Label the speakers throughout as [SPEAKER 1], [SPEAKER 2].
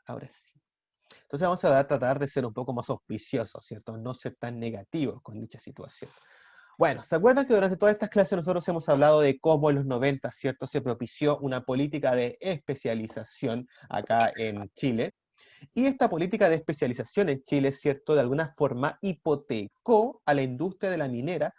[SPEAKER 1] Ahora sí. Entonces vamos a tratar de ser un poco más auspiciosos, ¿cierto? No ser tan negativos con dicha situación. Bueno, ¿se acuerdan que durante todas estas clases nosotros hemos hablado de cómo en los 90, ¿cierto? Se propició una política de especialización acá en Chile. Y esta política de especialización en Chile, ¿cierto? De alguna forma hipotecó a la industria de la minera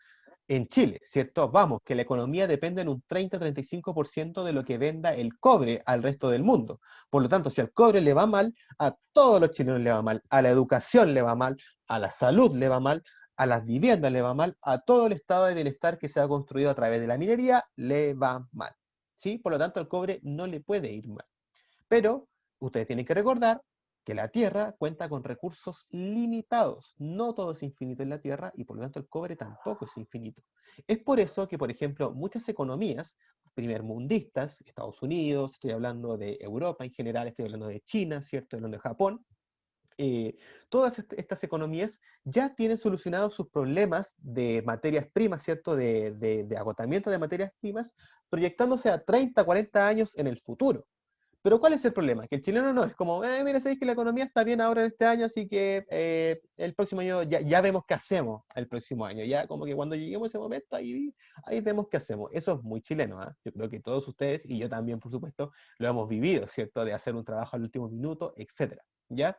[SPEAKER 1] en Chile, ¿cierto? Vamos, que la economía depende en un 30-35% de lo que venda el cobre al resto del mundo. Por lo tanto, si al cobre le va mal, a todos los chilenos le va mal, a la educación le va mal, a la salud le va mal, a las viviendas le va mal, a todo el estado de bienestar que se ha construido a través de la minería le va mal. ¿Sí? Por lo tanto, al cobre no le puede ir mal. Pero ustedes tienen que recordar que la Tierra cuenta con recursos limitados. No todo es infinito en la Tierra y por lo tanto el cobre tampoco es infinito. Es por eso que, por ejemplo, muchas economías primermundistas, Estados Unidos, estoy hablando de Europa en general, estoy hablando de China, ¿cierto? Estoy hablando de Japón, todas estas economías ya tienen solucionados sus problemas de materias primas, ¿cierto? De agotamiento de materias primas, proyectándose a 30, 40 años en el futuro. Pero ¿cuál es el problema? Que el chileno no es como, mira, sabéis que la economía está bien ahora en este año, así que el próximo año ya vemos qué hacemos el próximo año. Ya como que cuando lleguemos a ese momento, ahí vemos qué hacemos. Eso es muy chileno, ¿eh? Yo creo que todos ustedes, y yo también, por supuesto, lo hemos vivido, ¿cierto? De hacer un trabajo al último minuto, etcétera, ¿ya?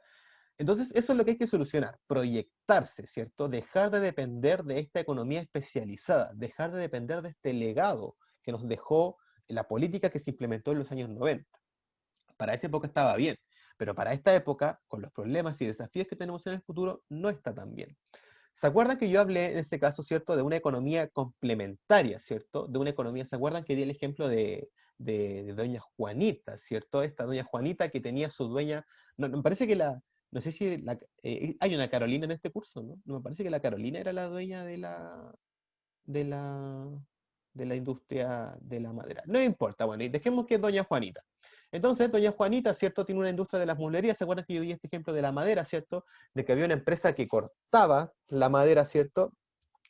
[SPEAKER 1] Entonces, eso es lo que hay que solucionar, proyectarse, ¿cierto? Dejar de depender de esta economía especializada, dejar de depender de este legado que nos dejó la política que se implementó en los años 90. Para esa época estaba bien, pero para esta época, con los problemas y desafíos que tenemos en el futuro, no está tan bien. ¿Se acuerdan que yo hablé en este caso, cierto, de una economía complementaria, cierto? De una economía, ¿se acuerdan que di el ejemplo de doña Juanita, cierto? Esta doña Juanita que tenía su dueña, me parece que no sé si hay una Carolina en este curso, ¿no? No me parece que la Carolina era la dueña de la, de la industria de la madera. No importa, bueno, y dejemos que es doña Juanita. Entonces, doña Juanita, ¿cierto? Tiene una industria de las mueblerías. ¿Se acuerdan que yo di este ejemplo de la madera, ¿cierto? De que había una empresa que cortaba la madera, ¿cierto?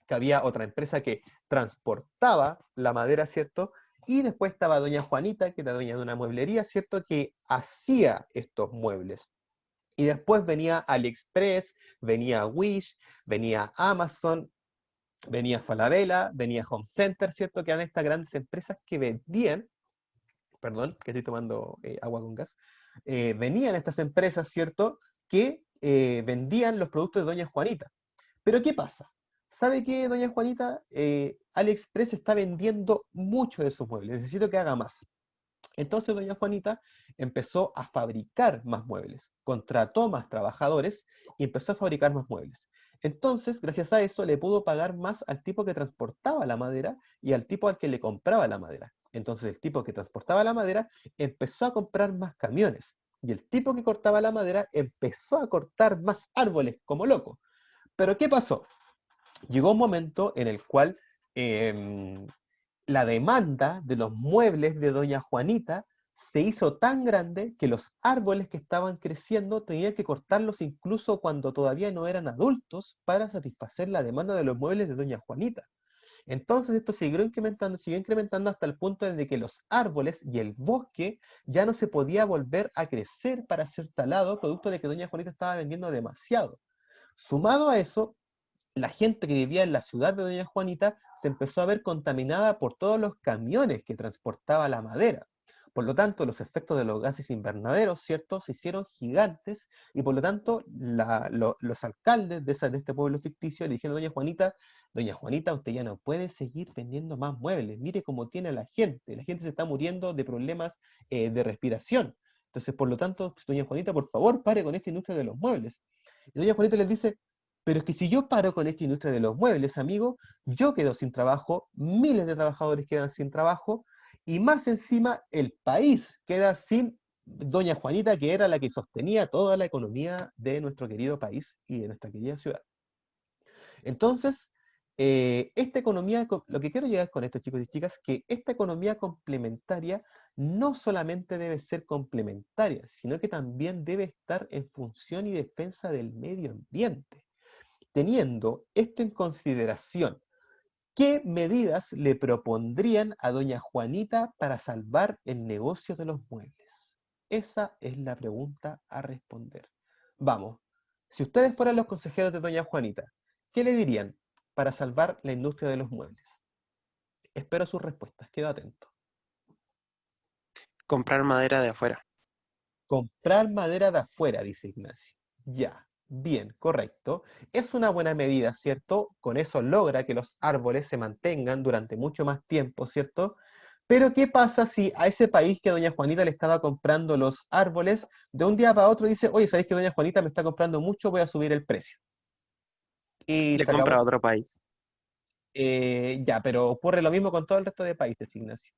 [SPEAKER 1] Que había otra empresa que transportaba la madera, ¿cierto? Y después estaba doña Juanita, que era dueña de una mueblería, ¿cierto? Que hacía estos muebles. Y después venía AliExpress, venía Wish, venía Amazon, venía Falabella, venía Home Center, ¿cierto? Que eran estas grandes empresas que vendían, perdón, que estoy tomando agua con gas, venían estas empresas, ¿cierto? Que vendían los productos de Doña Juanita. Pero ¿qué pasa? ¿Sabe qué, Doña Juanita? AliExpress está vendiendo mucho de sus muebles, necesito que haga más. Entonces doña Juanita empezó a fabricar más muebles, contrató más trabajadores y empezó a fabricar más muebles. Entonces, gracias a eso, le pudo pagar más al tipo que transportaba la madera y al tipo al que le compraba la madera. Entonces, el tipo que transportaba la madera empezó a comprar más camiones y el tipo que cortaba la madera empezó a cortar más árboles como loco. Pero ¿qué pasó? Llegó un momento en el cual eh, la demanda de los muebles de doña Juanita se hizo tan grande que los árboles que estaban creciendo tenían que cortarlos incluso cuando todavía no eran adultos para satisfacer la demanda de los muebles de doña Juanita. Entonces esto siguió incrementando hasta el punto de que los árboles y el bosque ya no se podía volver a crecer para ser talado, producto de que doña Juanita estaba vendiendo demasiado. Sumado a eso, la gente que vivía en la ciudad de Doña Juanita se empezó a ver contaminada por todos los camiones que transportaba la madera. Por lo tanto, los efectos de los gases invernaderos, ¿cierto?, se hicieron gigantes y por lo tanto los alcaldes de este pueblo ficticio le dijeron a Doña Juanita, usted ya no puede seguir vendiendo más muebles, mire cómo tiene a la gente se está muriendo de problemas de respiración. Entonces, por lo tanto, Doña Juanita, por favor, pare con esta industria de los muebles. Y Doña Juanita les dice, pero es que si yo paro con esta industria de los muebles, amigo, yo quedo sin trabajo, miles de trabajadores quedan sin trabajo, y más encima el país queda sin doña Juanita, que era la que sostenía toda la economía de nuestro querido país y de nuestra querida ciudad. Entonces, esta economía, lo que quiero llegar con esto, chicos y chicas, que esta economía complementaria no solamente debe ser complementaria, sino que también debe estar en función y defensa del medio ambiente. Teniendo esto en consideración, ¿qué medidas le propondrían a doña Juanita para salvar el negocio de los muebles? Esa es la pregunta a responder. Vamos, si ustedes fueran los consejeros de doña Juanita, ¿qué le dirían para salvar la industria de los muebles? Espero sus respuestas, quedo atento.
[SPEAKER 2] Comprar madera de afuera.
[SPEAKER 1] Comprar madera de afuera, dice Ignacio. Ya, bien, correcto. Es una buena medida, ¿cierto? Con eso logra que los árboles se mantengan durante mucho más tiempo, ¿cierto? Pero ¿qué pasa si a ese país que doña Juanita le estaba comprando los árboles, de un día para otro dice, oye, ¿sabéis que doña Juanita me está comprando mucho? Voy a subir el precio. Y
[SPEAKER 2] Le
[SPEAKER 1] se acabó.
[SPEAKER 2] compra a otro país.
[SPEAKER 1] Ya, pero ocurre lo mismo con todo el resto de países, Ignacio.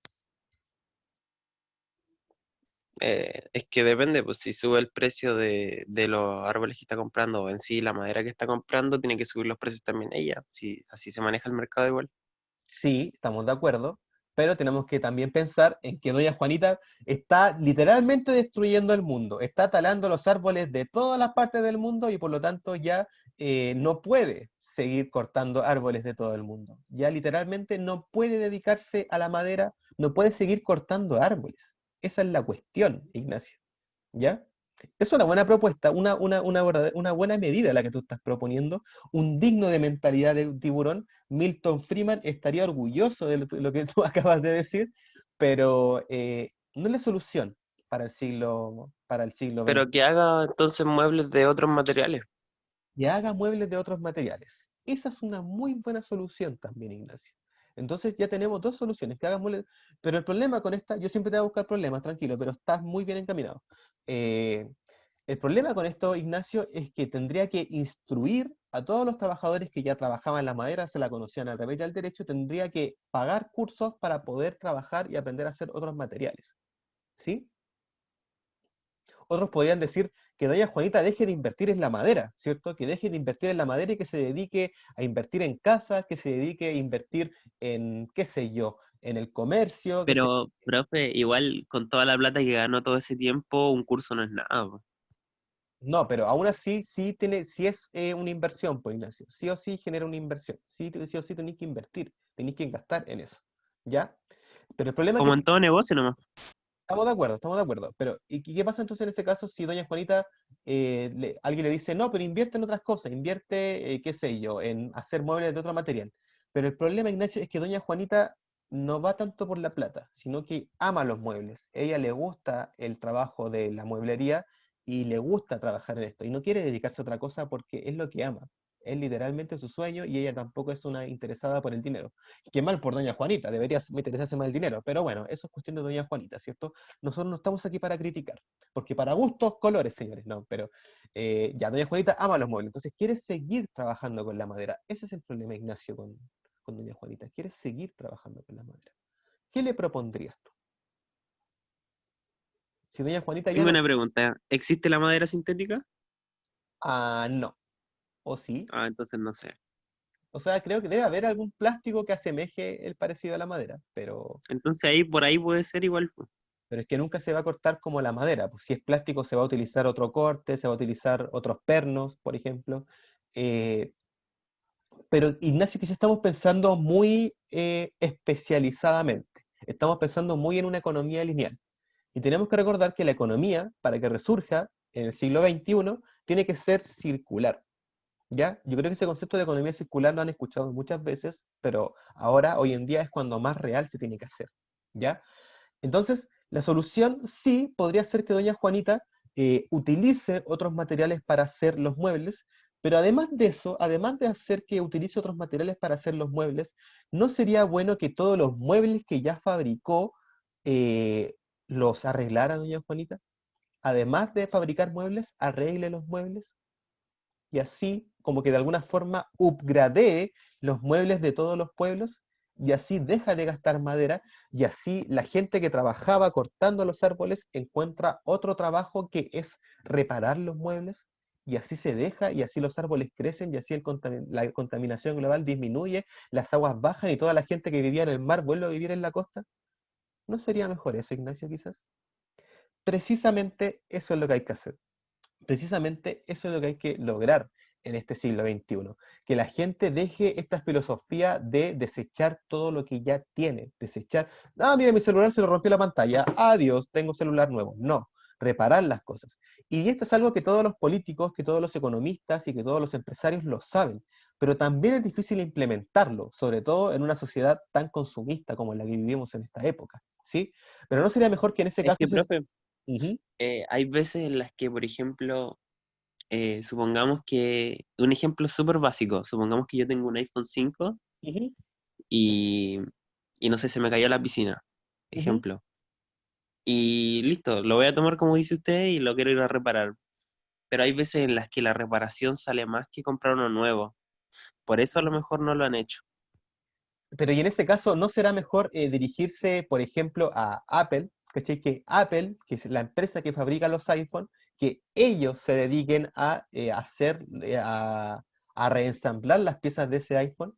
[SPEAKER 2] Es que depende, pues si sube el precio de los árboles que está comprando o en sí la madera que está comprando, tiene que subir los precios también ella. Si así se maneja el mercado igual.
[SPEAKER 1] Sí, estamos de acuerdo, pero tenemos que también pensar en que doña Juanita está literalmente destruyendo el mundo, está talando los árboles de todas las partes del mundo y por lo tanto ya no puede seguir cortando árboles de todo el mundo. Ya literalmente no puede dedicarse a la madera, no puede seguir cortando árboles. Esa es la cuestión, Ignacio. ¿Ya? Es una buena propuesta, una buena medida la que tú estás proponiendo, un digno de mentalidad de un tiburón. Milton Friedman estaría orgulloso de lo que tú acabas de decir, pero no es la solución para el siglo
[SPEAKER 2] Pero que
[SPEAKER 1] XXI.
[SPEAKER 2] haga entonces muebles de otros materiales.
[SPEAKER 1] Y haga muebles de otros materiales. Esa es una muy buena solución también, Ignacio. Entonces ya tenemos dos soluciones, que hagas muebles, pero el problema con esta, yo siempre te voy a buscar problemas, tranquilo, pero estás muy bien encaminado. Eh, el problema con esto, Ignacio, es que tendría que instruir a todos los trabajadores que ya trabajaban la madera, se la conocían al revés y al derecho, tendría que pagar cursos para poder trabajar y aprender a hacer otros materiales. ¿Sí? Otros podrían decir que doña Juanita deje de invertir en la madera, ¿cierto? Que deje de invertir en la madera y que se dedique a invertir en casas, que se dedique a invertir en, qué sé yo, en el comercio, que se...
[SPEAKER 2] Pero, profe, igual con toda la plata que ganó todo ese tiempo, un curso no es nada, po.
[SPEAKER 1] No, pero aún así sí, tiene, sí es una inversión, pues Ignacio. Sí o sí genera una inversión. Sí, sí o sí tenéis que invertir, tenéis que gastar en eso. ¿Ya? Pero el problema
[SPEAKER 2] Como
[SPEAKER 1] que
[SPEAKER 2] en todo negocio nomás.
[SPEAKER 1] estamos de acuerdo. Pero, ¿y qué pasa entonces en ese caso si doña Juanita, alguien le dice, no, pero invierte en otras cosas, invierte, qué sé yo, en hacer muebles de otro material? Pero el problema, Ignacio, es que doña Juanita no va tanto por la plata, sino que ama los muebles. Ella le gusta el trabajo de la mueblería y le gusta trabajar en esto. Y no quiere dedicarse a otra cosa porque es lo que ama. Es literalmente su sueño y ella tampoco es una interesada por el dinero. Qué mal por doña Juanita, debería interesarse más el dinero. Pero bueno, eso es cuestión de doña Juanita, ¿cierto? Nosotros no estamos aquí para criticar, porque para gustos, colores, señores, no, pero ya, doña Juanita ama los muebles, entonces quiere seguir trabajando con la madera. Ese es el problema, Ignacio, con doña Juanita, quiere seguir trabajando con la madera. ¿Qué le propondrías tú? Si doña Juanita ya
[SPEAKER 2] Tengo
[SPEAKER 1] no...
[SPEAKER 2] una pregunta. ¿Existe la madera sintética?
[SPEAKER 1] Ah, no, o sí.
[SPEAKER 2] Ah, entonces no sé.
[SPEAKER 1] O sea, creo que debe haber algún plástico que asemeje el parecido a la madera,
[SPEAKER 2] Entonces ahí por ahí puede ser igual, po.
[SPEAKER 1] pero es que nunca se va a cortar como la madera. Pues si es plástico se va a utilizar otro corte, se va a utilizar otros pernos, por ejemplo. Eh, Pero Ignacio, quizás estamos pensando muy especializadamente. Estamos pensando muy en una economía lineal. Y tenemos que recordar que la economía, para que resurja en el siglo XXI, tiene que ser circular. ¿Ya? Yo creo que ese concepto de economía circular lo han escuchado muchas veces, pero ahora, hoy en día, es cuando más real se tiene que hacer. ¿Ya? Entonces, la solución sí podría ser que doña Juanita utilice otros materiales para hacer los muebles, pero además de eso, además de hacer que utilice otros materiales para hacer los muebles, ¿no sería bueno que todos los muebles que ya fabricó eh, los arreglara doña Juanita? Además de fabricar muebles, arregle los muebles y así como que de alguna forma upgradee los muebles de todos los pueblos y así deja de gastar madera y así la gente que trabajaba cortando los árboles encuentra otro trabajo que es reparar los muebles y así se deja y así los árboles crecen y así la contaminación global disminuye, las aguas bajan y toda la gente que vivía en el mar vuelve a vivir en la costa. ¿No sería mejor eso, Ignacio, quizás? Precisamente eso es lo que hay que hacer. Precisamente eso es lo que hay que lograr en este siglo XXI, que la gente deje esta filosofía de desechar todo lo que ya tiene, desechar, ah, mira, mi celular se le rompió la pantalla, adiós, tengo celular nuevo. No, reparar las cosas. Y esto es algo que todos los políticos, que todos los economistas y que todos los empresarios lo saben, pero también es difícil implementarlo, sobre todo en una sociedad tan consumista como la que vivimos en esta época, ¿sí? Pero ¿no sería mejor que en ese
[SPEAKER 2] Es
[SPEAKER 1] caso
[SPEAKER 2] que,
[SPEAKER 1] se...
[SPEAKER 2] profe,
[SPEAKER 1] Ujú,
[SPEAKER 2] hay veces en las que, por ejemplo, supongamos que, un ejemplo súper básico, supongamos que yo tengo un iPhone 5
[SPEAKER 1] ujú,
[SPEAKER 2] y, y no sé, se me cayó a la piscina,
[SPEAKER 1] ujú.
[SPEAKER 2] ejemplo. Y listo, lo voy a tomar como dice usted y lo quiero ir a reparar. Pero hay veces en las que la reparación sale más que comprar uno nuevo. Por eso a lo mejor no lo han hecho.
[SPEAKER 1] Pero y en ese caso, ¿no será mejor dirigirse, por ejemplo, a Apple? ¿Cachai? Que Apple, que es la empresa que fabrica los iPhone, que ellos se dediquen a a reensamblar las piezas de ese iPhone.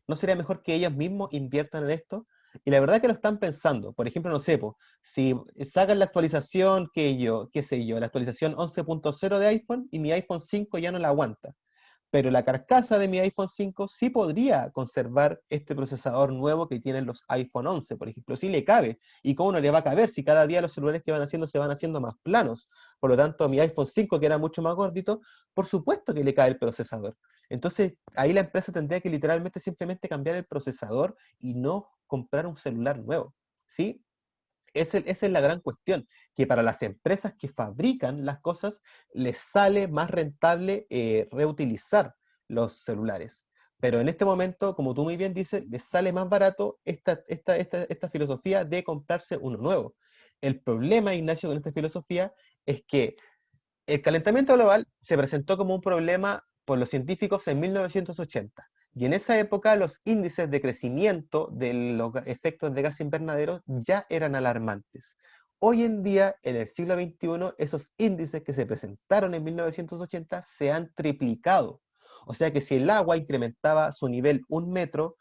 [SPEAKER 1] ¿No sería mejor que ellos mismos inviertan en esto? Y la verdad que lo están pensando. Por ejemplo, no sé, po, si sacan la actualización qué sé yo, la actualización 11.0 de iPhone y mi iPhone 5 ya no la aguanta, pero la carcasa de mi iPhone 5 sí podría conservar este procesador nuevo que tienen los iPhone 11, por ejemplo, sí le cabe. ¿Y cómo no le va a caber si cada día los celulares que van haciendo se van haciendo más planos? Por lo tanto, mi iPhone 5, que era mucho más gordito, por supuesto que le cae el procesador. Entonces, ahí la empresa tendría que literalmente simplemente cambiar el procesador y no comprar un celular nuevo, ¿sí? Esa es la gran cuestión, que para las empresas que fabrican las cosas les sale más rentable reutilizar los celulares. Pero en este momento, como tú muy bien dices, les sale más barato esta filosofía de comprarse uno nuevo. El problema, Ignacio, con esta filosofía es que el calentamiento global se presentó como un problema por los científicos en 1980. Y en esa época los índices de crecimiento de los efectos de gas invernadero ya eran alarmantes. Hoy en día, en el siglo XXI, esos índices que se presentaron en 1980 se han triplicado. O sea que si el agua incrementaba su nivel 1 metro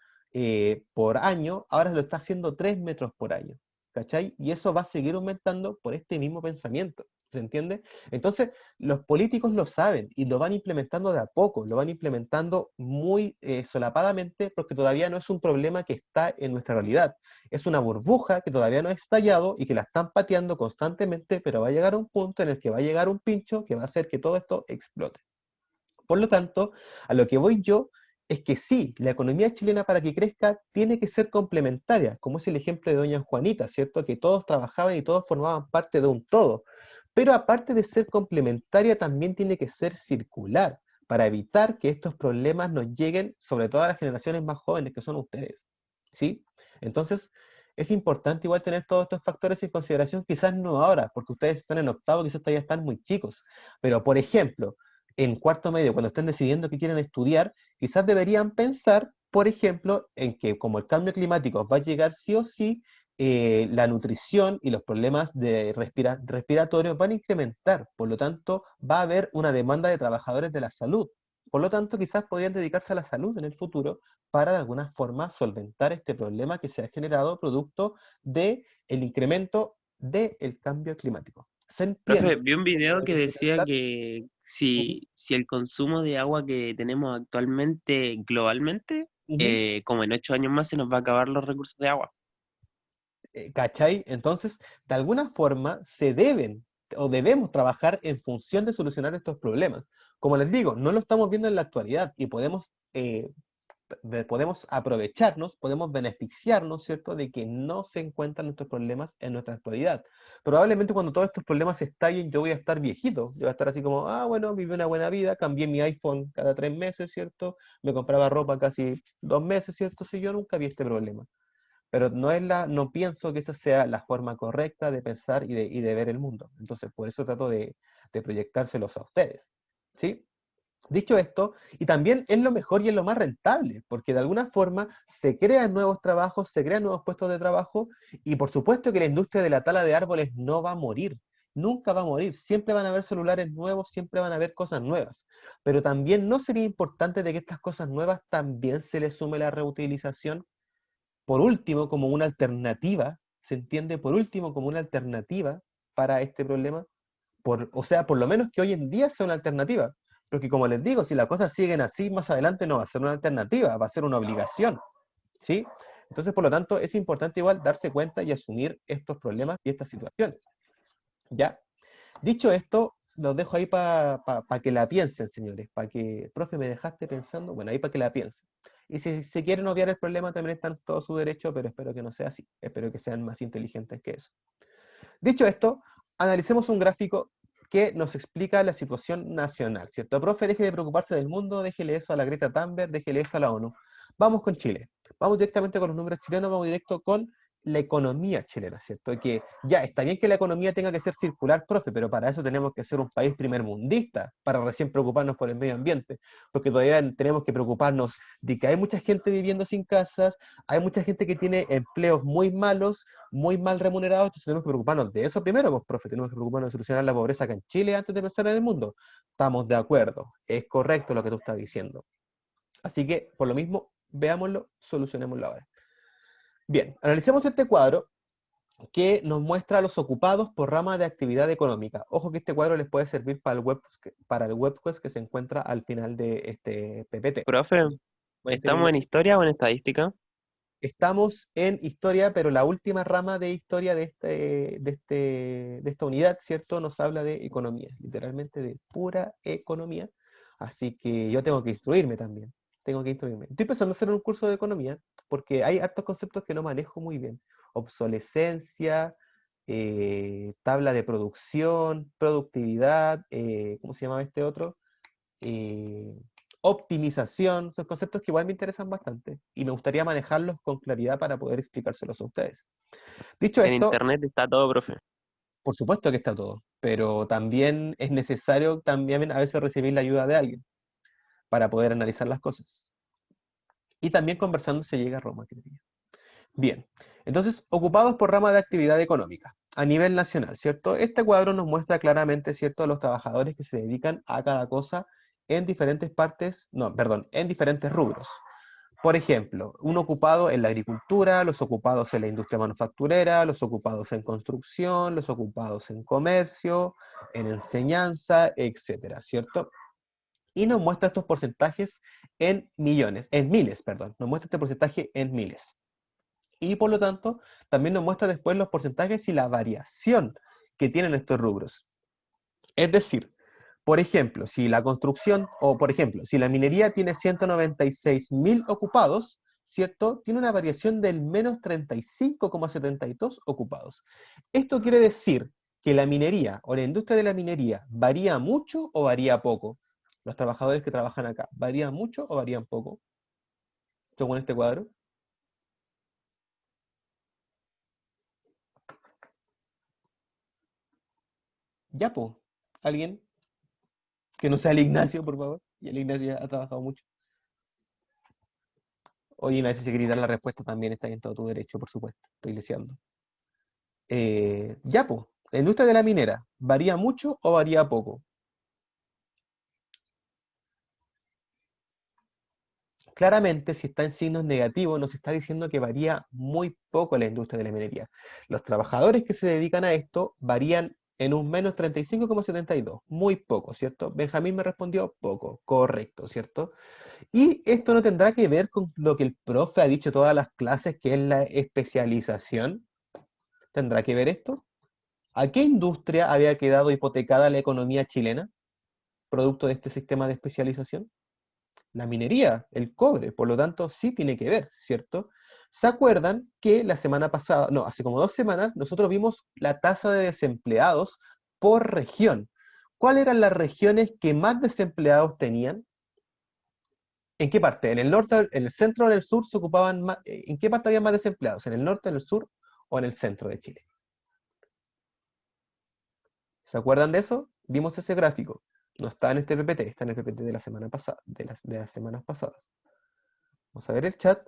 [SPEAKER 1] por año, ahora lo está haciendo 3 metros por año. ¿Cachai? Y eso va a seguir aumentando por este mismo pensamiento. ¿Se entiende? Entonces, los políticos lo saben y lo van implementando de a poco, lo van implementando muy solapadamente porque todavía no es un problema que está en nuestra realidad. Es una burbuja que todavía no ha estallado y que la están pateando constantemente, pero va a llegar a un punto en el que va a llegar un pincho que va a hacer que todo esto explote. Por lo tanto, a lo que voy yo es que sí, la economía chilena para que crezca tiene que ser complementaria, como es el ejemplo de doña Juanita, ¿cierto? Que todos trabajaban y todos formaban parte de un todo. Pero aparte de ser complementaria, también tiene que ser circular para evitar que estos problemas nos lleguen, sobre todo a las generaciones más jóvenes, que son ustedes, ¿sí? Entonces, es importante igual tener todos estos factores en consideración, quizás no ahora, porque ustedes están en octavo, quizás todavía están muy chicos, pero por ejemplo, en cuarto medio, cuando estén decidiendo qué quieren estudiar, quizás deberían pensar, por ejemplo, en que como el cambio climático va a llegar sí o sí, la nutrición y los problemas de respiratorios van a incrementar. Por lo tanto, va a haber una demanda de trabajadores de la salud. Por lo tanto, quizás podrían dedicarse a la salud en el futuro para de alguna forma solventar este problema que se ha generado producto del incremento del cambio climático. ¿Se entiende
[SPEAKER 2] Profe, vi un
[SPEAKER 1] lo que
[SPEAKER 2] video
[SPEAKER 1] yo
[SPEAKER 2] que
[SPEAKER 1] quise
[SPEAKER 2] decía
[SPEAKER 1] pensar?
[SPEAKER 2] que
[SPEAKER 1] Ujú,
[SPEAKER 2] si el consumo de agua que tenemos actualmente globalmente,
[SPEAKER 1] ujú.
[SPEAKER 2] como en 8 años más se nos va a acabar los recursos de agua.
[SPEAKER 1] ¿Cachai? Entonces, de alguna forma, se deben o debemos trabajar en función de solucionar estos problemas. Como les digo, no lo estamos viendo en la actualidad y podemos aprovecharnos, podemos beneficiarnos, ¿cierto?, de que no se encuentran nuestros problemas en nuestra actualidad. Probablemente cuando todos estos problemas estallen, yo voy a estar viejito, yo voy a estar así como, ah, bueno, viví una buena vida, cambié mi iPhone cada 3 meses, ¿cierto? Me compraba ropa casi 2 meses, ¿cierto? Si yo nunca vi este problema. Pero no pienso que esa sea la forma correcta de pensar y de ver el mundo. Entonces, por eso trato de proyectárselos a ustedes. ¿Sí? Dicho esto, y también es lo mejor y es lo más rentable, porque de alguna forma se crean nuevos trabajos, se crean nuevos puestos de trabajo, y por supuesto que la industria de la tala de árboles no va a morir, nunca va a morir, siempre van a haber celulares nuevos, siempre van a haber cosas nuevas, pero también no sería importante de que estas cosas nuevas también se les sume la reutilización, por último, como una alternativa, ¿se entiende? Por último, como una alternativa para este problema, o sea, por lo menos que hoy en día sea una alternativa. Porque como les digo, si las cosas siguen así, más adelante no va a ser una alternativa, va a ser una obligación, ¿sí? Entonces, por lo tanto, es importante igual darse cuenta y asumir estos problemas y estas situaciones, ¿ya? Dicho esto, los dejo ahí para que la piensen, señores, para que, profe, me dejaste pensando, bueno, ahí para que la piensen. Y si se quieren obviar el problema, también están todo su derecho, pero espero que no sea así. Espero que sean más inteligentes que eso. Dicho esto, analicemos un gráfico que nos explica la situación nacional, ¿cierto? Profe, deje de preocuparse del mundo, déjele eso a la Greta Thunberg, déjele eso a la ONU. Vamos con Chile. Vamos directamente con los números chilenos, vamos directo con la economía chilena, ¿cierto? Que ya está bien que la economía tenga que ser circular, profe, pero para eso tenemos que ser un país primermundista, para recién preocuparnos por el medio ambiente, porque todavía tenemos que preocuparnos de que hay mucha gente viviendo sin casas, hay mucha gente que tiene empleos muy malos, muy mal remunerados, entonces tenemos que preocuparnos de eso primero, pues, profe, tenemos que preocuparnos de solucionar la pobreza acá en Chile antes de pensar en el mundo. Estamos de acuerdo, es correcto lo que tú estás diciendo. Así que, por lo mismo, veámoslo, solucionémoslo ahora. Bien, analicemos este cuadro que nos muestra a los ocupados por rama de actividad económica. Ojo que este cuadro les puede servir para el webquest que se encuentra al final de este PPT.
[SPEAKER 2] Profe,
[SPEAKER 1] Pueden
[SPEAKER 2] ¿estamos
[SPEAKER 1] tenerlo.
[SPEAKER 2] en historia o en estadística?
[SPEAKER 1] Estamos en historia, pero la última rama de historia de esta unidad, ¿cierto? Nos habla de economía, literalmente de pura economía. Así que yo tengo que instruirme también. Tengo que instruirme. Estoy pensando en hacer un curso de economía, porque hay hartos conceptos que no manejo muy bien. Obsolescencia, tabla de producción, productividad, ¿cómo se llama este otro? eh, Optimización, son conceptos que igual me interesan bastante y me gustaría manejarlos con claridad para poder explicárselos a ustedes. Dicho
[SPEAKER 2] En
[SPEAKER 1] esto,
[SPEAKER 2] internet está todo, profe.
[SPEAKER 1] por supuesto que está todo, pero también es necesario también a veces recibir la ayuda de alguien para poder analizar las cosas. Y también conversando se llega a Roma, que diría. Bien, entonces, ocupados por rama de actividad económica a nivel nacional, ¿cierto? Este cuadro nos muestra claramente, ¿cierto?, a los trabajadores que se dedican a cada cosa en diferentes partes, no, perdón, en diferentes rubros. Por ejemplo, un ocupado en la agricultura, los ocupados en la industria manufacturera, los ocupados en construcción, los ocupados en comercio, en enseñanza, etcétera, ¿cierto? Y nos muestra estos porcentajes en millones, en miles, perdón, nos muestra este porcentaje en miles. Y por lo tanto, también nos muestra después los porcentajes y la variación que tienen estos rubros. Es decir, por ejemplo, si la construcción, o por ejemplo, si la minería tiene 196.000 ocupados, ¿cierto? Tiene una variación del menos 35,72 ocupados. Esto quiere decir que la minería o la industria de la minería varía mucho o varía poco. Los trabajadores que trabajan acá, ¿varían mucho o varían poco? Según este cuadro. Ya, po. ¿Alguien? Que no sea el Ignacio, por favor. Y el Ignacio ya ha trabajado mucho. Oye, Ignacio, si queréis dar la respuesta también está en todo tu derecho, por supuesto. Estoy leseando. Ya, pues. La industria de la minera, ¿varía mucho o varía poco? Claramente, si está en signos negativos, nos está diciendo que varía muy poco la industria de la minería. Los trabajadores que se dedican a esto varían en un menos 35,72. Muy poco, ¿cierto? Benjamín me respondió poco. Correcto, ¿cierto? Y esto no tendrá que ver con lo que el profe ha dicho todas las clases, que es la especialización. ¿Tendrá que ver esto? ¿A qué industria había quedado hipotecada la economía chilena, producto de este sistema de especialización? La minería, el cobre, por lo tanto sí tiene que ver, ¿cierto? ¿Se acuerdan que la semana pasada, no, hace como 2 semanas, nosotros vimos la tasa de desempleados por región? ¿Cuáles eran las regiones que más desempleados tenían? ¿En qué parte? ¿En el norte, en el centro o en el sur se ocupaban más? ¿En qué parte había más desempleados? ¿En el norte, en el sur o en el centro de Chile? ¿Se acuerdan de eso? Vimos ese gráfico. No está en este PPT, está en el PPT de la semana pasada, de las semanas pasadas. Vamos a ver el chat.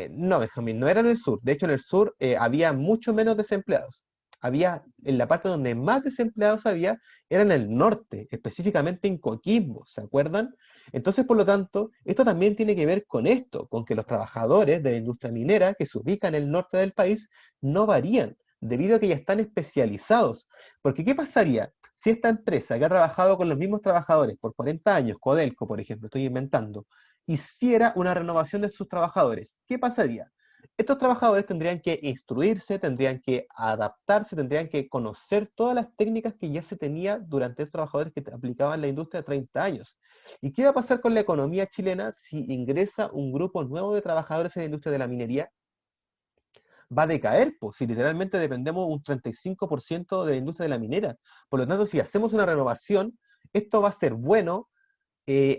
[SPEAKER 1] No, Benjamín, no era en el sur. De hecho, en el sur había mucho menos desempleados. Había, en la parte donde más desempleados había, era en el norte, específicamente en Coquimbo, ¿se acuerdan? Entonces, por lo tanto, esto también tiene que ver con esto, con que los trabajadores de la industria minera que se ubican en el norte del país no varían, debido a que ya están especializados. Porque, ¿qué pasaría si esta empresa que ha trabajado con los mismos trabajadores por 40 años, Codelco, por ejemplo, estoy inventando, hiciera una renovación de sus trabajadores? ¿Qué pasaría? Estos trabajadores tendrían que instruirse, tendrían que adaptarse, tendrían que conocer todas las técnicas que ya se tenía durante estos trabajadores que aplicaban la industria de 30 años. ¿Y qué va a pasar con la economía chilena si ingresa un grupo nuevo de trabajadores en la industria de la minería? Va a decaer, pues, si literalmente dependemos un 35% de la industria de la minera. Por lo tanto, si hacemos una renovación, esto va a ser bueno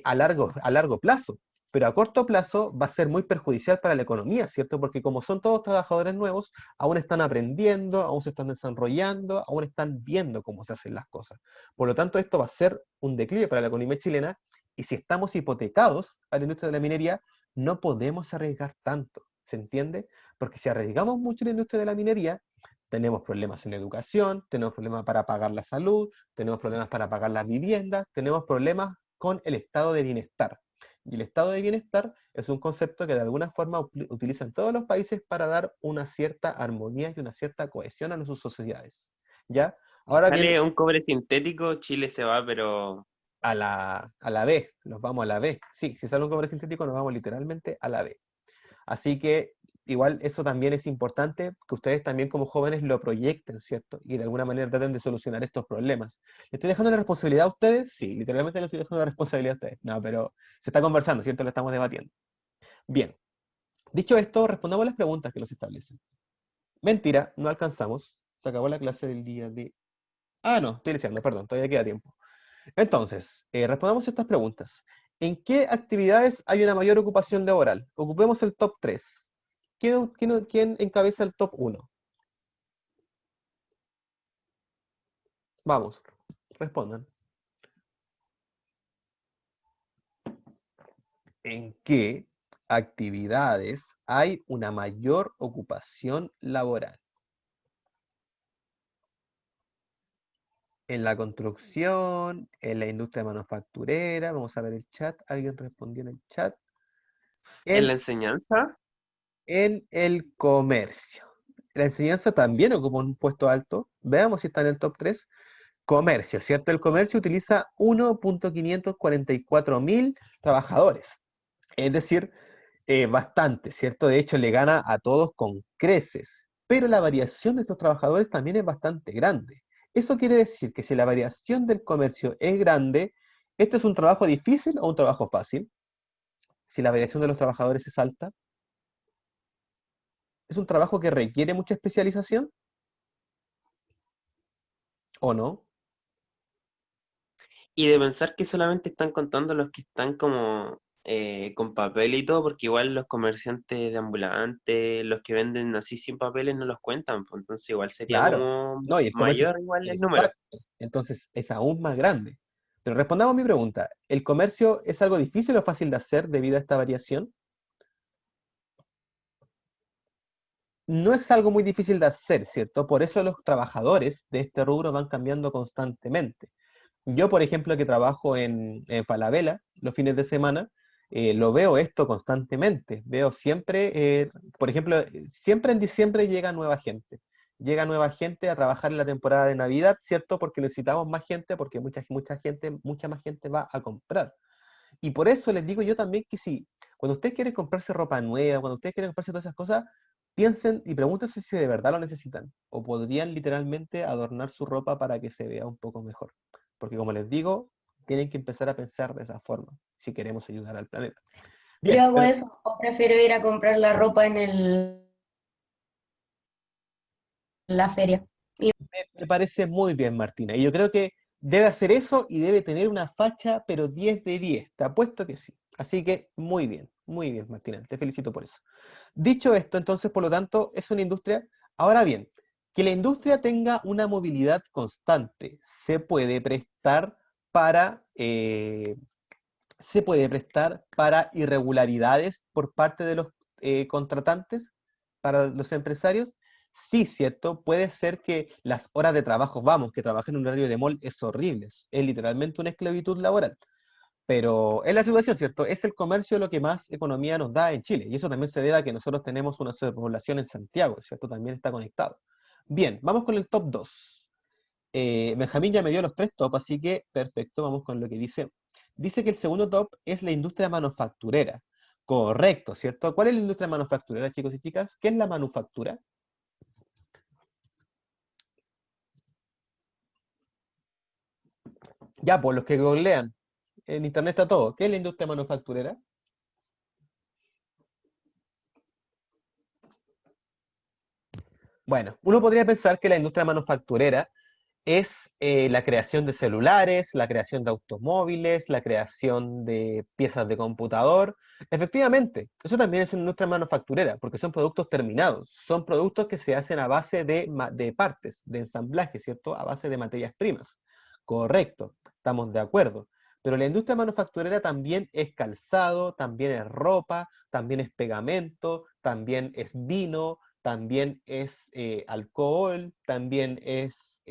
[SPEAKER 1] a largo plazo, pero a corto plazo va a ser muy perjudicial para la economía, ¿cierto? Porque como son todos trabajadores nuevos, aún están aprendiendo, aún se están desarrollando, aún están viendo cómo se hacen las cosas. Por lo tanto, esto va a ser un declive para la economía chilena, y si estamos hipotecados a la industria de la minería, no podemos arriesgar tanto, ¿se entiende? Porque si arriesgamos mucho en la industria de la minería, tenemos problemas en educación, tenemos problemas para pagar la salud, tenemos problemas para pagar las viviendas, tenemos problemas con el estado de bienestar. Y el estado de bienestar es un concepto que de alguna forma utilizan todos los países para dar una cierta armonía y una cierta cohesión a sus sociedades. ¿Ya?
[SPEAKER 2] Si
[SPEAKER 1] Ahora bien,
[SPEAKER 2] sale un cobre sintético, Chile se va, pero
[SPEAKER 1] a la B, nos vamos a la B. Sí, si sale un cobre sintético, nos vamos literalmente a la B. Así que igual eso también es importante, que ustedes también como jóvenes lo proyecten, ¿cierto? Y de alguna manera traten de solucionar estos problemas. ¿Le estoy dejando la responsabilidad a ustedes? Sí, literalmente le estoy dejando la responsabilidad a ustedes. No, pero se está conversando, ¿cierto? Lo estamos debatiendo. Bien, dicho esto, respondamos las preguntas que nos establecen. Mentira, no alcanzamos. Se acabó la clase del día de... Ah, no, estoy diciendo, perdón, todavía queda tiempo. Entonces, respondamos estas preguntas. ¿En qué actividades hay una mayor ocupación laboral? Ocupemos el top 3. ¿Quién encabeza el top 1? Vamos, respondan. ¿En qué actividades hay una mayor ocupación laboral? En la construcción, en la industria manufacturera, vamos a ver el chat, alguien respondió en el chat,
[SPEAKER 2] en
[SPEAKER 1] en,
[SPEAKER 2] la enseñanza,
[SPEAKER 1] en el comercio. La enseñanza también ocupa un puesto alto, veamos si está en el top 3. Comercio, ¿cierto? El comercio utiliza 1.544.000 trabajadores, es decir, bastante, ¿cierto? De hecho, le gana a todos con creces, pero la variación de estos trabajadores también es bastante grande. Eso quiere decir que si la variación del comercio es grande, ¿este es un trabajo difícil o un trabajo fácil? Si la variación de los trabajadores es alta, ¿es un trabajo que requiere mucha especialización o no?
[SPEAKER 2] y de pensar que solamente están contando los que están como con papel y todo, porque igual los comerciantes de ambulantes, los que venden así sin papeles no los cuentan, pues entonces igual sería
[SPEAKER 1] Claro,
[SPEAKER 2] como
[SPEAKER 1] no, y el comercio,
[SPEAKER 2] mayor igual el número.
[SPEAKER 1] exacto, entonces es aún más grande. Pero respondamos a mi pregunta, ¿el comercio es algo difícil o fácil de hacer debido a esta variación? No es algo muy difícil de hacer, ¿cierto? Por eso los trabajadores de este rubro van cambiando constantemente. Yo, por ejemplo, que trabajo en Falabella los fines de semana, lo veo esto constantemente. Veo siempre, por ejemplo, siempre en diciembre llega nueva gente. Llega nueva gente a trabajar en la temporada de Navidad, ¿cierto? Porque necesitamos más gente, porque mucha más gente va a comprar. Y por eso les digo yo también que sí, cuando ustedes quieren comprarse ropa nueva, cuando ustedes quieren comprarse todas esas cosas, piensen y pregúntense si de verdad lo necesitan, o podrían literalmente adornar su ropa para que se vea un poco mejor. Porque como les digo, tienen que empezar a pensar de esa forma, si queremos ayudar al planeta.
[SPEAKER 3] Yo
[SPEAKER 1] Bien,
[SPEAKER 3] hago
[SPEAKER 1] pero
[SPEAKER 3] eso, o prefiero ir a comprar la ropa la feria. Y
[SPEAKER 1] me parece muy bien, Martina. Y yo creo que debe hacer eso y debe tener una facha, pero 10 de 10. Te apuesto que sí. Así que muy bien, Martina. Te felicito por eso. Dicho esto, entonces, por lo tanto, es una industria. Ahora bien, que la industria tenga una movilidad constante para, eh, se puede prestar para irregularidades por parte de los contratantes, para los empresarios. Sí, cierto, puede ser que las horas de trabajo, vamos, que trabajar en un horario de mall es horrible, es literalmente una esclavitud laboral. Pero es la situación, ¿cierto? Es el comercio lo que más economía nos da en Chile. Y eso también se debe a que nosotros tenemos una sobrepoblación en Santiago, ¿cierto? También está conectado. Bien, vamos con el top 2. Benjamín ya me dio los 3 top, así que perfecto, vamos con lo que dice. Dice que el segundo top es la industria manufacturera. Correcto, ¿cierto? ¿Cuál es la industria manufacturera, chicos y chicas? ¿Qué es la manufactura? Ya, pues los que googlean, en internet está todo. ¿Qué es la industria manufacturera? Bueno, uno podría pensar que la industria manufacturera es la creación de celulares, la creación de automóviles, la creación de piezas de computador. Efectivamente, eso también es una industria manufacturera, porque son productos terminados, son productos que se hacen a base de partes, de ensamblaje, ¿cierto? A base de materias primas. Correcto, estamos de acuerdo. Pero la industria manufacturera también es calzado, también es ropa, también es pegamento, también es vino, también es alcohol, también es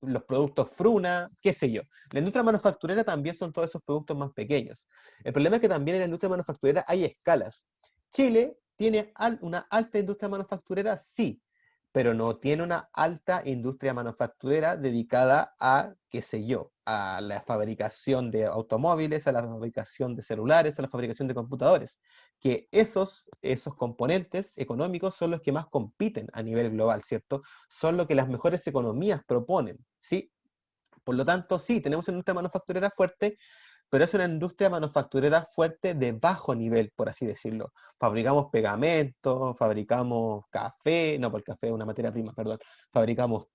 [SPEAKER 1] los productos Fruna, qué sé yo. La industria manufacturera también son todos esos productos más pequeños. El problema es que también en la industria manufacturera hay escalas. Chile tiene una alta industria manufacturera, sí, pero no tiene una alta industria manufacturera dedicada a, qué sé yo, a la fabricación de automóviles, a la fabricación de celulares, a la fabricación de computadores. Que esos componentes económicos son los que más compiten a nivel global, ¿cierto? Son lo que las mejores economías proponen, ¿sí? Por lo tanto, sí, tenemos una industria manufacturera fuerte, pero es una industria manufacturera fuerte de bajo nivel, por así decirlo. Fabricamos pegamento, fabricamos café, no, porque el café es una materia prima, perdón. Fabricamos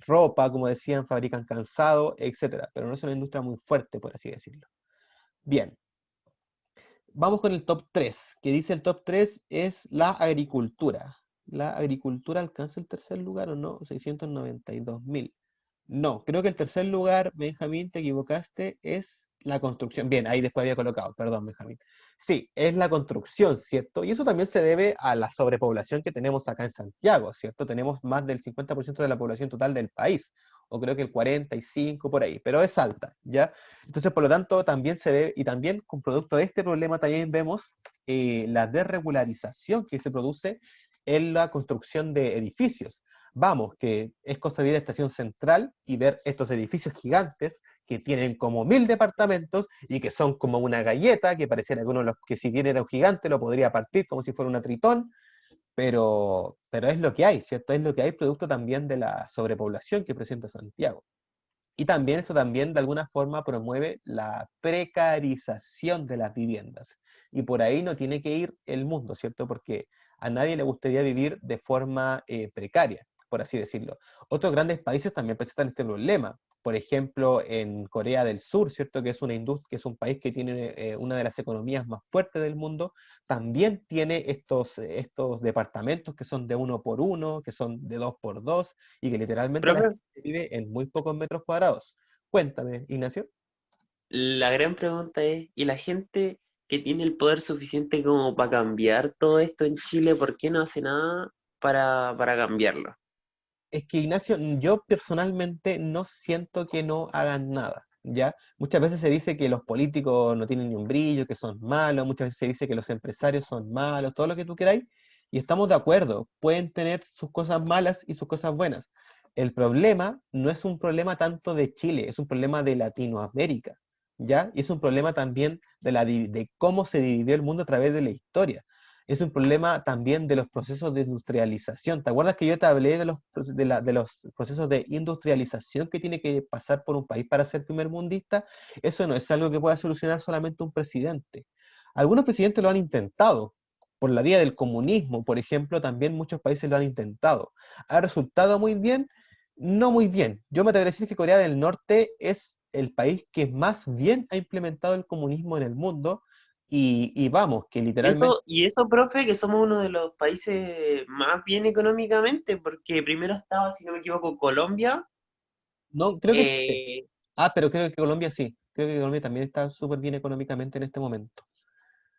[SPEAKER 1] ropa, como decían, fabrican calzado, etcétera. Pero no es una industria muy fuerte, por así decirlo. Bien, vamos con el top 3, que dice el top 3 es la agricultura. ¿La agricultura alcanza el tercer lugar o no? 692.000. No, creo que el tercer lugar, Benjamín, te equivocaste, es la construcción. Bien, ahí después había colocado, perdón, Benjamín. Sí, es la construcción, ¿cierto? Y eso también se debe a la sobrepoblación que tenemos acá en Santiago, ¿cierto? Tenemos más del 50% de la población total del país, o creo que el 45% por ahí, pero es alta, ¿ya? Entonces, por lo tanto, también se debe, y también con producto de este problema también vemos la desregularización que se produce en la construcción de edificios. Vamos, que es cosa de ir a Estación Central y ver estos edificios gigantes que tienen como 1000 departamentos y que son como una galleta, que pareciera que uno de los que si bien era un gigante lo podría partir como si fuera una tritón, pero es lo que hay, ¿cierto? Es lo que hay producto también de la sobrepoblación que presenta Santiago. Y también esto también de alguna forma promueve la precarización de las viviendas. Y por ahí no tiene que ir el mundo, ¿cierto? Porque a nadie le gustaría vivir de forma precaria, por así decirlo. Otros grandes países también presentan este problema. Por ejemplo, en Corea del Sur, ¿cierto? Que es una industria, que es un país que tiene una de las economías más fuertes del mundo, también tiene estos departamentos que son de 1 por 1, que son de 2 por 2, y que literalmente la
[SPEAKER 2] Profe,
[SPEAKER 1] gente vive en muy pocos metros cuadrados. Cuéntame, Ignacio.
[SPEAKER 2] la gran pregunta es, ¿y la gente que tiene el poder suficiente como para cambiar todo esto en Chile, por qué no hace nada para cambiarlo?
[SPEAKER 1] Es que Ignacio, yo personalmente no siento que no hagan nada, ¿ya? Muchas veces se dice que los políticos no tienen ni un brillo, que son malos, muchas veces se dice que los empresarios son malos, todo lo que tú queráis, y estamos de acuerdo, pueden tener sus cosas malas y sus cosas buenas. El problema no es un problema tanto de Chile, es un problema de Latinoamérica, ¿ya? Y es un problema también de cómo se dividió el mundo a través de la historia. Es un problema también de los procesos de industrialización. ¿Te acuerdas que yo te hablé de los procesos de industrialización que tiene que pasar por un país para ser primermundista? Eso no es algo que pueda solucionar solamente un presidente. Algunos presidentes lo han intentado. Por la vía del comunismo, por ejemplo, también muchos países lo han intentado. ¿Ha resultado muy bien? No muy bien. Yo me atrevería a decir que Corea del Norte es el país que más bien ha implementado el comunismo en el mundo, y vamos, que literalmente
[SPEAKER 2] Y eso, profe, que somos uno de los países más bien económicamente, porque primero estaba, si no me equivoco, Colombia.
[SPEAKER 1] no, creo que Chile.
[SPEAKER 2] eh,
[SPEAKER 1] Pero creo que Colombia sí. Creo que Colombia también está súper bien económicamente en este momento.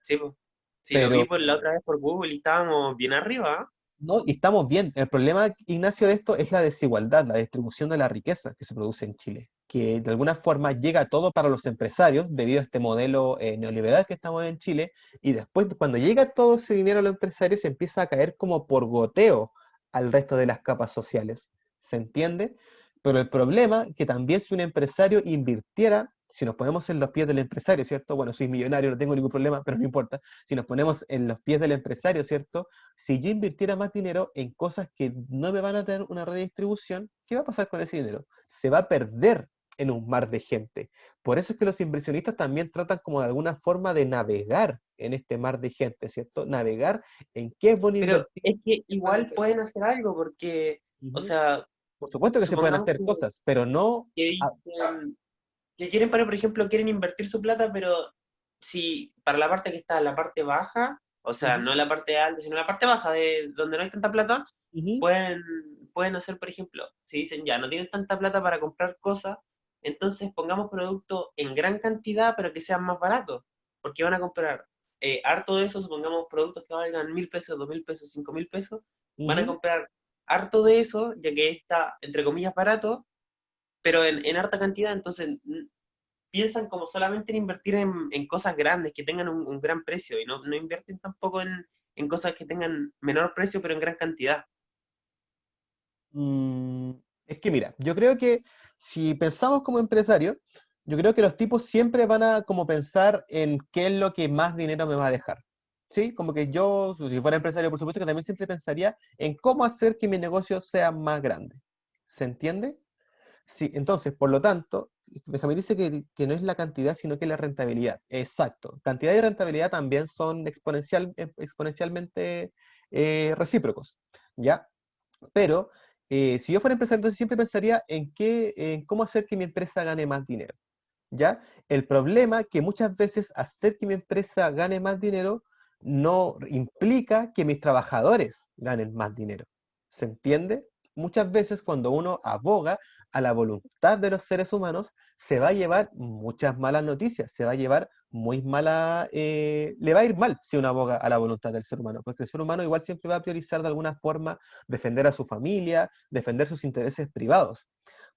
[SPEAKER 2] sí, po. Sí, lo
[SPEAKER 1] Pero
[SPEAKER 2] vi por la otra vez por Google y estábamos bien arriba. ¿Ah?
[SPEAKER 1] no, y estamos bien. El problema, Ignacio, de esto es la desigualdad, la distribución de la riqueza que se produce en Chile, que de alguna forma llega todo para los empresarios debido a este modelo neoliberal que estamos en Chile, y después cuando llega todo ese dinero a los empresarios se empieza a caer como por goteo al resto de las capas sociales. ¿Se entiende? Pero el problema es que también si un empresario invirtiera si nos ponemos en los pies del empresario, ¿cierto? Bueno, soy millonario, no tengo ningún problema, pero no importa. Si nos ponemos en los pies del empresario, ¿cierto? Si yo invirtiera más dinero en cosas que no me van a tener una redistribución, ¿qué va a pasar con ese dinero? Se va a perder en un mar de gente. Por eso es que los inversionistas también tratan como de alguna forma de navegar en este mar de gente, ¿cierto? Navegar en qué es bueno
[SPEAKER 2] Pero
[SPEAKER 1] invertir.
[SPEAKER 2] es que
[SPEAKER 1] Qué es malo
[SPEAKER 2] igual
[SPEAKER 1] invertir.
[SPEAKER 2] pueden hacer algo, porque, o
[SPEAKER 1] Ujú.
[SPEAKER 2] sea,
[SPEAKER 1] Por supuesto que se pueden
[SPEAKER 2] supongamos
[SPEAKER 1] hacer cosas, pero no...
[SPEAKER 2] que dicen que quieren poner, por ejemplo, quieren invertir su plata, pero si para la parte que está en la parte baja, o sea,
[SPEAKER 1] Ujú,
[SPEAKER 2] no la parte alta, sino la parte baja de donde no hay tanta plata,
[SPEAKER 1] ujú,
[SPEAKER 2] pueden, pueden hacer, por ejemplo, si dicen ya, no tienen tanta plata para comprar cosas, entonces pongamos productos en gran cantidad, pero que sean más baratos, porque van a comprar harto de eso, supongamos productos que valgan 1.000 pesos, 2.000 pesos, 5.000 pesos, van a
[SPEAKER 1] ujú.
[SPEAKER 2] comprar harto de eso, ya que está, entre comillas, barato, pero en harta cantidad, entonces piensan como solamente en invertir en cosas grandes, que tengan un gran precio, y no invierten tampoco en cosas que tengan menor precio, pero en gran cantidad.
[SPEAKER 1] Mm, es que mira, yo creo que si pensamos como empresarios, yo creo que los tipos siempre van a como pensar en qué es lo que más dinero me va a dejar. ¿Sí? Como que yo, si fuera empresario, por supuesto que también siempre pensaría en cómo hacer que mi negocio sea más grande. ¿Se entiende? Sí, entonces, por lo tanto, Benjamín dice que no es la cantidad, sino que la rentabilidad. Exacto. Cantidad y rentabilidad también son exponencialmente recíprocos, ¿ya? Pero si yo fuera empresario, entonces siempre pensaría en cómo hacer que mi empresa gane más dinero, ¿ya? El problema que muchas veces hacer que mi empresa gane más dinero no implica que mis trabajadores ganen más dinero. ¿Se entiende? Muchas veces cuando uno aboga a la voluntad de los seres humanos, se va a llevar muchas malas noticias, se va a llevar muy mala, le va a ir mal si uno aboga a la voluntad del ser humano, porque el ser humano igual siempre va a priorizar de alguna forma defender a su familia, defender sus intereses privados.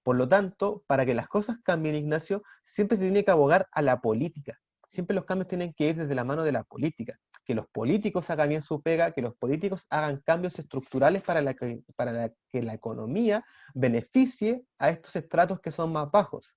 [SPEAKER 1] Por lo tanto, para que las cosas cambien, Ignacio, siempre se tiene que abogar a la política. Siempre los cambios tienen que ir desde la mano de la política. Que los políticos hagan bien su pega, que los políticos hagan cambios estructurales para que la economía beneficie a estos estratos que son más bajos.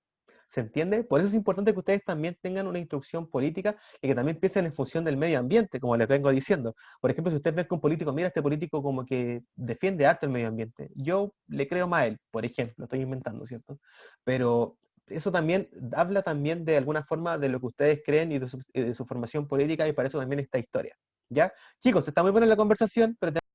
[SPEAKER 1] ¿Se entiende? Por eso es importante que ustedes también tengan una instrucción política y que también piensen en función del medio ambiente, como les vengo diciendo. Por ejemplo, si ustedes ven que un político, mira, este político como que defiende harto el medio ambiente, yo le creo más a él, por ejemplo, estoy inventando, ¿cierto? Pero eso también habla también de alguna forma de lo que ustedes creen y de su formación política, y para eso también esta historia, ¿ya? Chicos, está muy buena la conversación, pero